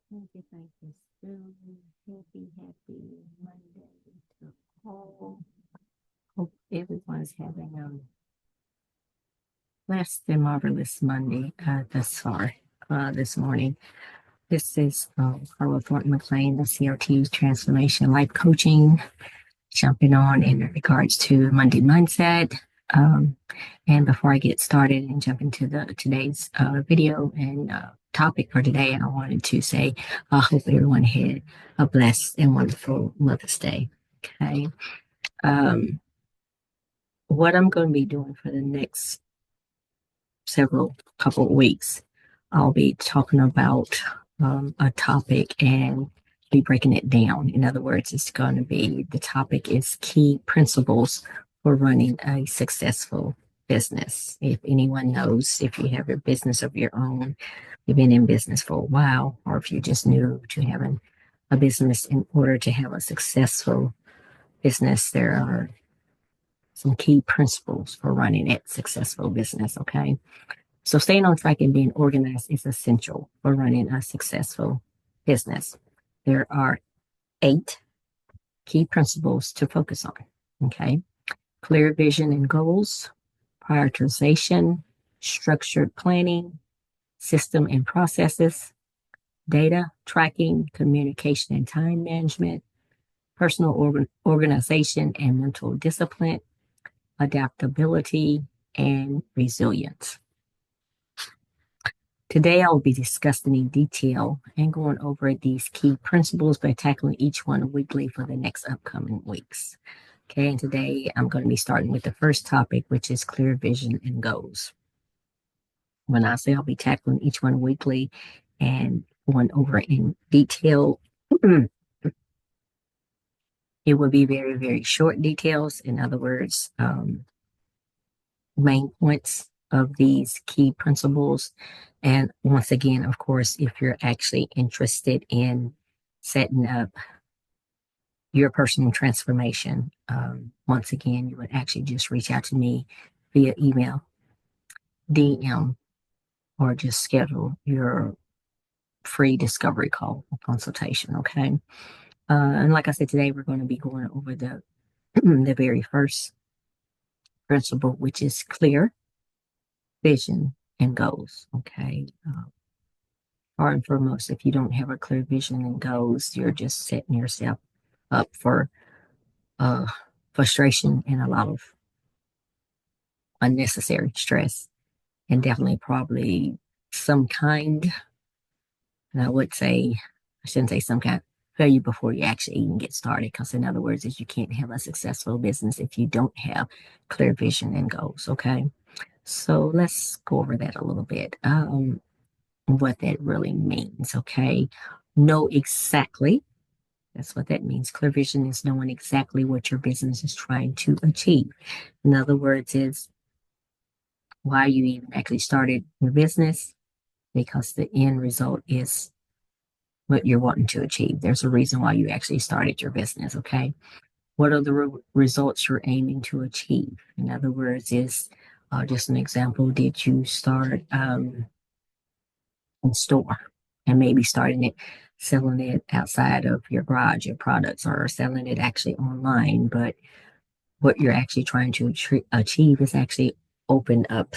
Thank you, Stu. Happy Monday to all. Hope everyone's having a blessed and marvelous Monday thus far this morning. This is Carla Thornton McLean of CRT Transformation Life Coaching, jumping on in regards to Monday Mindset. Um, and before I get started and jump into today's video and topic for today, I wanted to say I hope everyone had a blessed and wonderful Mother's Day. Okay. Um, what I'm going to be doing for the next several couple of weeks, I'll be talking about a topic and be breaking it down. In other words, it's going to be the topic is key principles for running a successful business. If anyone knows, if you have a business of your own, you've been in business for a while, or if you're just new to having a business, in order to have a successful business, there are some key principles for running a successful business. Okay. So staying on track and being organized is essential for running a successful business. There are 8 key principles to focus on. Okay. Clear vision and goals, prioritization, structured planning, system and processes, data tracking, communication and time management, personal organization and mental discipline, adaptability, and resilience. Today, I will be discussing in detail and going over these key principles by tackling each one weekly for the next upcoming weeks. Okay, and today I'm going to be starting with the first topic, which is clear vision and goals. When I say I'll be tackling each one weekly and going over in detail, it will be very, very short details. In other words, main points of these key principles. And once again, of course, if you're actually interested in setting up your personal transformation, once again, you would actually just reach out to me via email, DM, or just schedule your free discovery call consultation. Okay. And like I said, today we're going to be going over the the very first principle, which is clear vision and goals. Okay. First and foremost, if you don't have a clear vision and goals, you're just setting yourself up for uh, frustration and a lot of unnecessary stress, and definitely probably some kind, and I would say, I shouldn't say some kind, failure before you actually even get started. Because, in other words, is you can't have a successful business if you don't have clear vision and goals. Okay. So let's go over that a little bit. What that really means. Okay. Know exactly. That's what that means. Clear vision is knowing exactly what your business is trying to achieve. In other words, is why you even actually started your business, because the end result is what you're wanting to achieve. There's a reason why you actually started your business. Okay. What are the results you're aiming to achieve? In other words, is just an example, did you start in store and maybe starting it, selling it outside of your garage, your products, or selling it actually online? But what you're actually trying to achieve is actually open up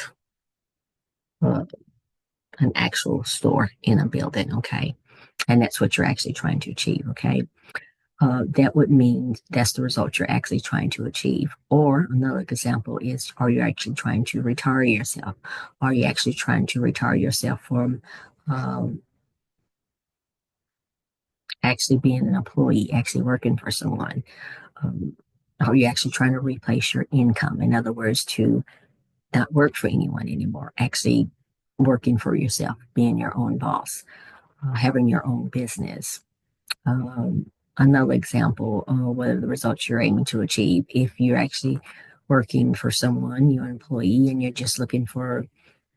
uh, an actual store in a building. Okay. And that's what you're actually trying to achieve. Okay. That would mean that's the result you're actually trying to achieve. Or another example is, are you actually trying to retire yourself? Are you actually trying to retire yourself from um, actually being an employee, actually working for someone? Are you actually trying to replace your income? In other words, to not work for anyone anymore, actually working for yourself, being your own boss, having your own business. Another example, what are the results you're aiming to achieve? If you're actually working for someone, you're an employee, and you're just looking for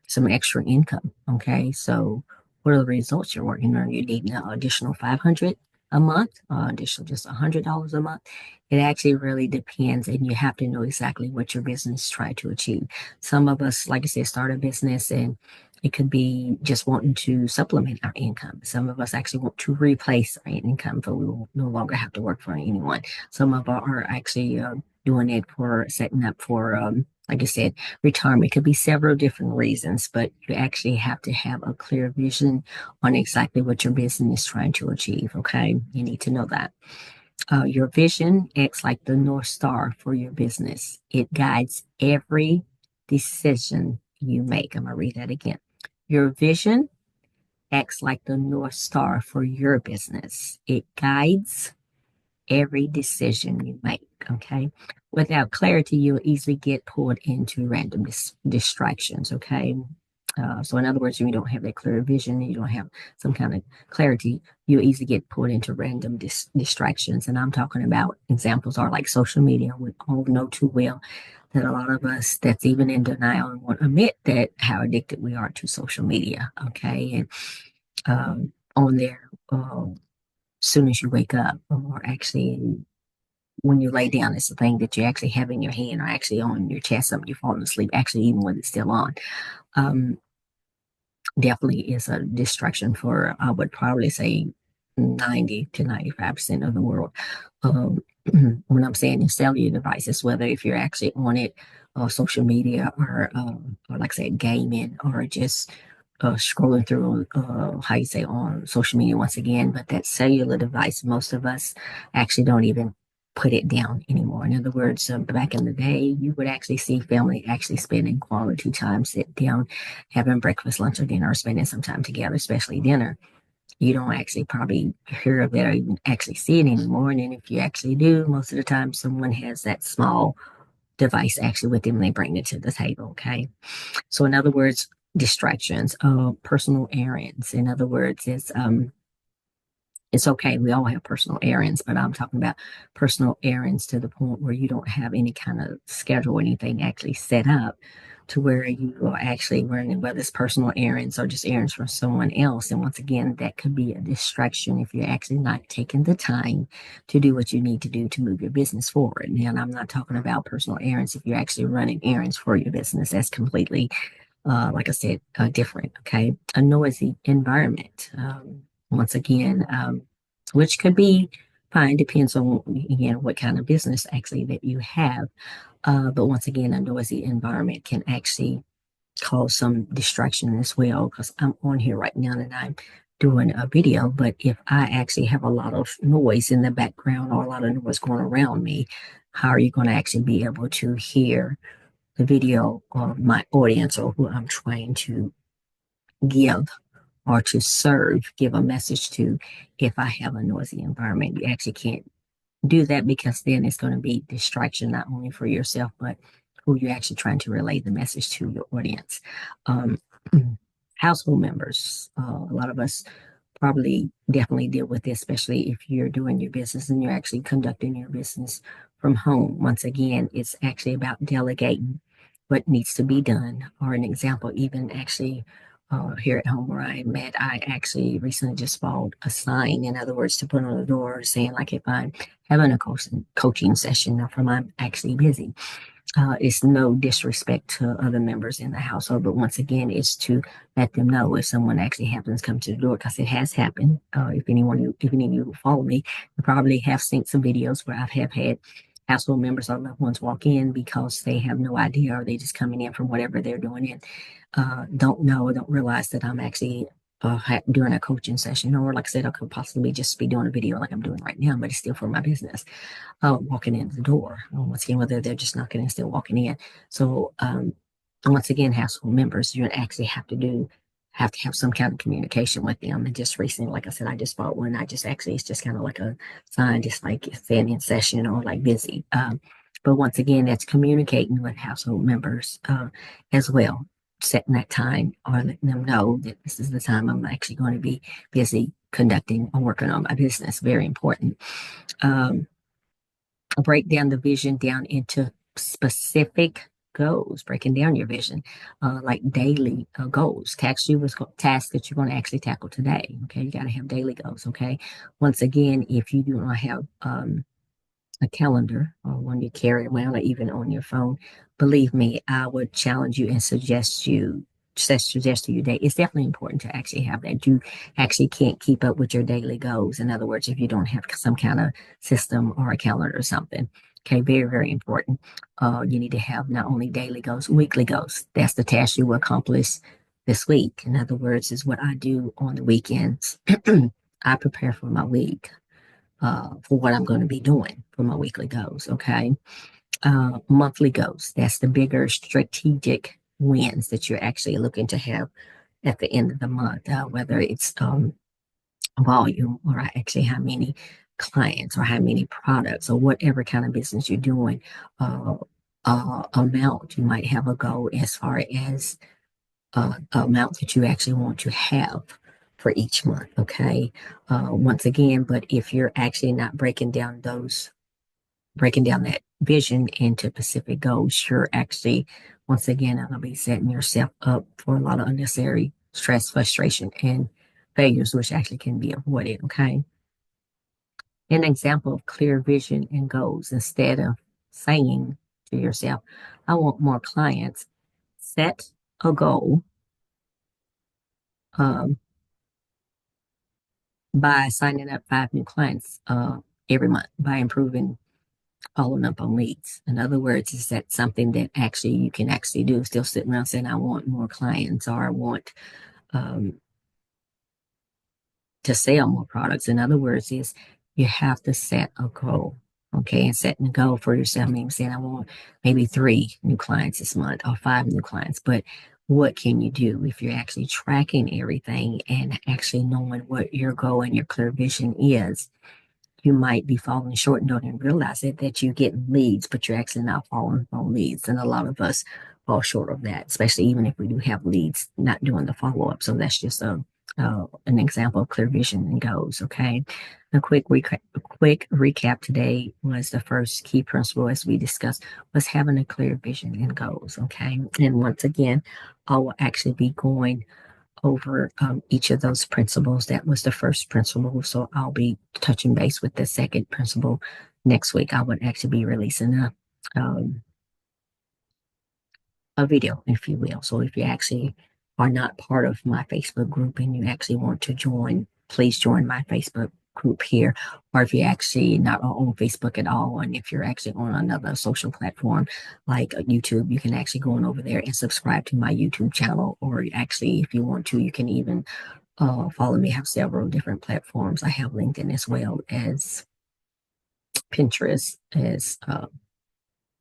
some extra income. Okay, so what are the results you're working on? You need an additional 500 a month, additional just $100 a month. It actually really depends, and you have to know exactly what your business is trying to achieve. Some of us, like I said, start a business and it could be just wanting to supplement our income. Some of us actually want to replace our income so we will no longer have to work for anyone. Some of us are actually doing it for setting up for, like I said, retirement. It could be several different reasons, but you actually have to have a clear vision on exactly what your business is trying to achieve. Okay, you need to know that. Your vision acts like the North Star for your business. It guides every decision you make. I'm going to read that again. Your vision acts like the North Star for your business. It guides every decision you make. Okay. Without clarity, you'll easily get pulled into random distractions. Okay. So in other words, if you don't have that clear vision, you don't have some kind of clarity, you easily get pulled into random distractions. And I'm talking about examples are like social media. We all know too well that a lot of us that's even in denial and won't admit that how addicted we are to social media. Okay. And on there, soon as you wake up, or actually when you lay down, it's the thing that you actually have in your hand or actually on your chest, something you're falling asleep, actually, even when it's still on. Um, Definitely is a distraction for, I would probably say, 90 to 95% of the world. Um, when I'm saying your cellular devices, whether if you're actually on it, social media, or like I said, gaming, or just scrolling through, how you say, on social media once again, but that cellular device, most of us actually don't even put it down anymore. In other words, back in the day, you would actually see family actually spending quality time, sit down, having breakfast, lunch, or dinner, or spending some time together, especially dinner. You don't actually probably hear of it or even actually see it anymore. And then if you actually do, most of the time someone has that small device actually with them and they bring it to the table. Okay. So in other words, distractions, personal errands. In other words, it's okay. We all have personal errands, but I'm talking about personal errands to the point where you don't have any kind of schedule or anything actually set up to where you are actually running, whether it's personal errands or just errands for someone else. And once again, that could be a distraction if you're actually not taking the time to do what you need to do to move your business forward. Now, and I'm not talking about personal errands if you're actually running errands for your business. That's completely like I said, different. Okay. A noisy environment. Once again, which could be fine, depends on, again, what kind of business actually that you have. But once again, a noisy environment can actually cause some distraction as well. Because I'm on here right now and I'm doing a video, but if I actually have a lot of noise in the background or a lot of noise going around me, how are you going to actually be able to hear the video of my audience or who I'm trying to give or to serve, give a message to if I have a noisy environment? You actually can't do that because then it's going to be distraction not only for yourself, but who you're actually trying to relay the message to your audience. Um, Household members, a lot of us probably definitely deal with this, especially if you're doing your business and you're actually conducting your business from home. Once again, it's actually about delegating what needs to be done. Or an example, even actually here at home where I'm at, I actually recently just bought a sign, in other words, to put on the door saying, like, if I'm having a coaching session or if I'm actually busy. It's no disrespect to other members in the household, but once again, it's to let them know if someone actually happens to come to the door, because it has happened. If any of you follow me, you probably have seen some videos where I have had household members or loved ones walk in because they have no idea, or they just coming in from whatever they're doing and don't know or don't realize that I'm actually doing a coaching session, or like I said, I could possibly just be doing a video like I'm doing right now, but it's still for my business. Walking in the door. Once again, whether they're just knocking and still walking in. So once again, household members, you actually have to have some kind of communication with them. And just recently, like I said, I just bought one. I just actually, it's just kind of like a sign, just like saying in session or like busy. But once again, that's communicating with household members as well, setting that time or letting them know that this is the time I'm actually going to be busy conducting or working on my business. Very important. Um, Break down the vision down into specific goals, breaking down your vision, like daily goals. Tasks that you're going to actually tackle today. Okay, you got to have daily goals. Okay, once again, if you do not have a calendar or one you carry around or even on your phone, believe me, I would challenge you and suggest to you that it's definitely important to actually have that. You actually can't keep up with your daily goals. In other words, if you don't have some kind of system or a calendar or something. Okay, very, very important. You need to have not only daily goals, weekly goals. That's the task you will accomplish this week. In other words, is what I do on the weekends. I prepare for my week for what I'm going to be doing for my weekly goals. Okay. Monthly goals. That's the bigger strategic wins that you're actually looking to have at the end of the month, whether it's volume or actually how many clients or how many products or whatever kind of business you're doing. Amount. You might have a goal as far as amount that you actually want to have for each month. Okay. Once again, but if you're actually not breaking down that vision into specific goals, you're actually, once again, going to be setting yourself up for a lot of unnecessary stress, frustration, and failures, which actually can be avoided. Okay. An example of clear vision and goals, instead of saying to yourself, I want more clients, set a goal um, by signing up 5 new clients every month by improving following up on leads. In other words, is that something that actually you can actually do? Still sitting around saying, I want more clients or I want um, to sell more products. In other words, is you have to set a goal. Okay, and setting a goal for yourself means saying, I want maybe 3 new clients this month or 5 new clients. But what can you do if you're actually tracking everything and actually knowing what your goal and your clear vision is? You might be falling short and don't even realize it, that you get leads, but you're actually not following on leads. And a lot of us fall short of that, especially even if we do have leads, not doing the follow up. So that's just an example of clear vision and goals. Okay. A quick recap today was the first key principle, as we discussed, was having a clear vision and goals. Okay. And once again, I will actually be going over each of those principles. That was the first principle. So I'll be touching base with the second principle next week. I would actually be releasing um, a video, if you will. So if you actually are not part of my Facebook group and you actually want to join, please join my Facebook group here. Or if you're actually not on Facebook at all, and if you're actually on another social platform like YouTube, you can actually go on over there and subscribe to my YouTube channel. Or actually, if you want to, you can even follow me. I have several different platforms. I have LinkedIn as well as Pinterest, as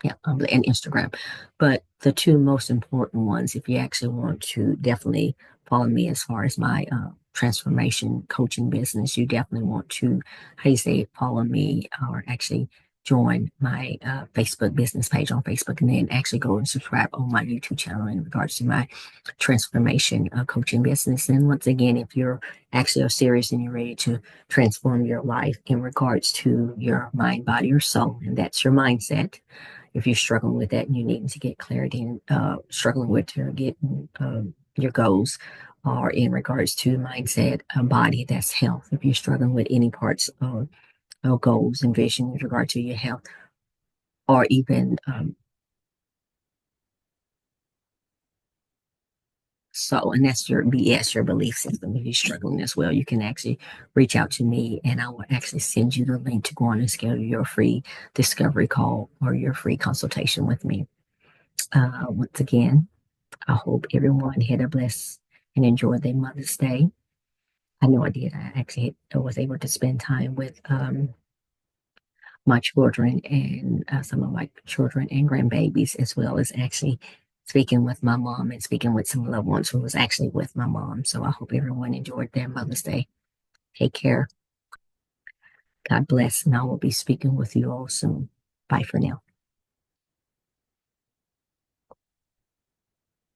and Instagram. But the two most important ones, if you actually want to definitely follow me as far as my transformation coaching business, you definitely want to, how you say, follow me or actually join my Facebook business page on Facebook, and then actually go and subscribe on my YouTube channel in regards to my transformation coaching business. And once again, if you're actually are serious and you're ready to transform your life in regards to your mind, body, or soul, and that's your mindset, if you're struggling with that and you need to get clarity and struggling with to get your goals, or in regards to mindset, body, that's health. If you're struggling with any parts of goals and vision with regard to your health, or even and that's your BS, your belief system. If you're struggling as well, you can actually reach out to me and I will actually send you the link to go on and schedule your free discovery call or your free consultation with me. Once again, I hope everyone had a blessed and enjoyed their Mother's Day. I know I did. I actually was able to spend time with my children and some of my children and grandbabies, as well as actually speaking with my mom and speaking with some loved ones who was actually with my mom. So I hope everyone enjoyed their Mother's Day. Take care. God bless. And I will be speaking with you all soon. Bye for now.